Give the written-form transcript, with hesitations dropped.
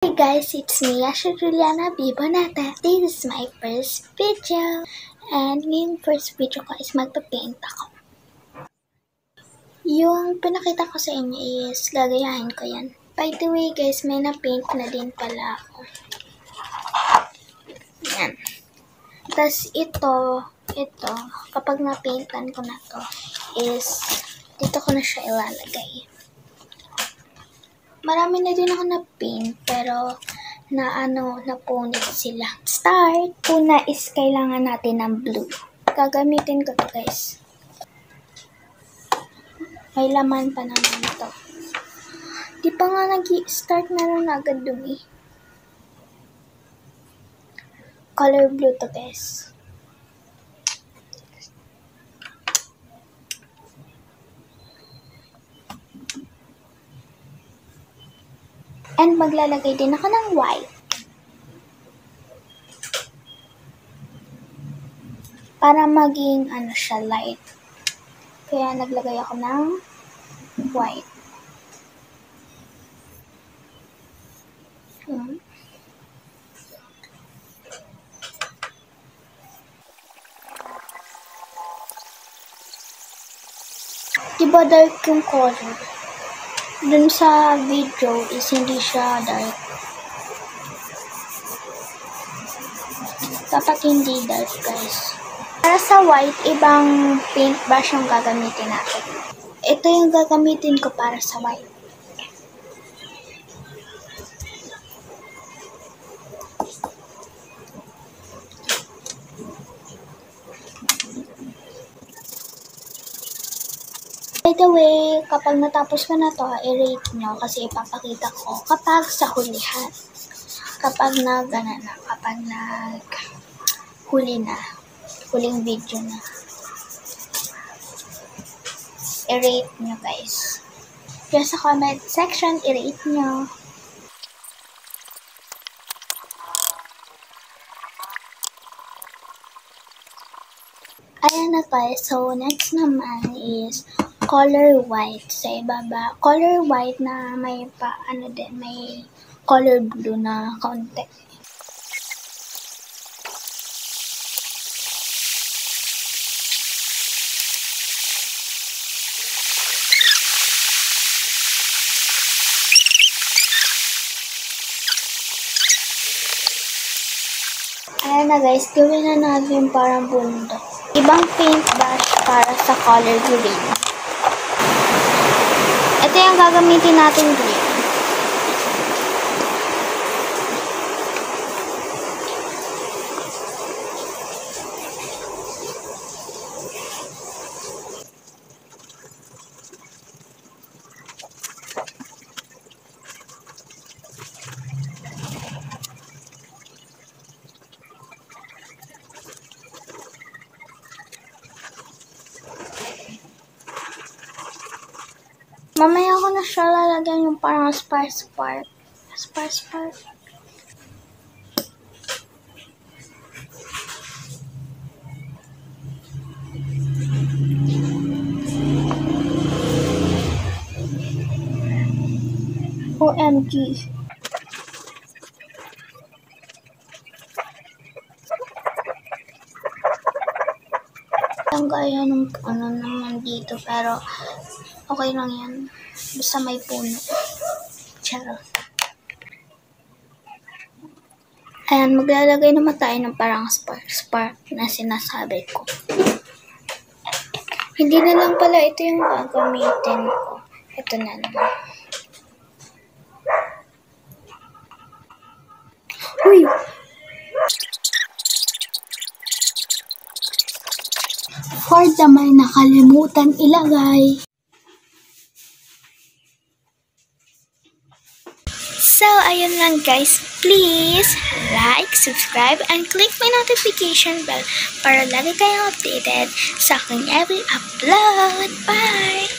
Hey guys, it's me, Asha Juliana Bibonata. This is my first video. And ngayon first video ko is magpa-paint ako. Yung pinakita ko sa inyo is gagayahin ko yan. By the way guys, may na-paint na din pala ako. Yan. Tapos ito, kapag na-paintan ko na to, is dito ko na siya ilalagay. Marami na din ako na-paint, pero napunit sila. Start! Una is kailangan natin ng blue. Gagamitin ko to guys. May laman pa naman ito. Di pa nga nag-start na lang agad dumi. Color blue to guys. And maglalagay din ako ng white. Para maging siya light. Kaya naglagay ako ng white. Diba dark yung color? Dun sa video is hindi siya dark. Dapat hindi dark guys. Para sa white, ibang paintbrush yung gagamitin natin. Ito yung gagamitin ko para sa white. By the way, kapag natapos ko na to, i-rate nyo kasi ipapakita ko kapag sa hulihan. Kapag huling video na. I-rate nyo guys. Kaya sa comment section, i-rate nyo. Ayan na guys, so next naman is color white sa ibaba. Color white na may may color blue na konti. Ayan na guys, gawin na natin parang bundok. Ibang paintbrush para sa color green. Ito yung gagamitin natin green. Mamaya ko na siya lalagyan yung parang sparse part. OMG. Ang gaya ng naman dito, pero okay lang yan. Basta may puno. Charot. Ayan, maglalagay naman tayo ng parang spark na sinasabi ko. Hindi na lang pala ito yung gagamitin ko. Ito na lang. Uy! For the may nakalimutan ilagay. So, ayun lang guys. Please like, subscribe, and click my notification bell para lagi kayong updated sa aking every upload. Bye!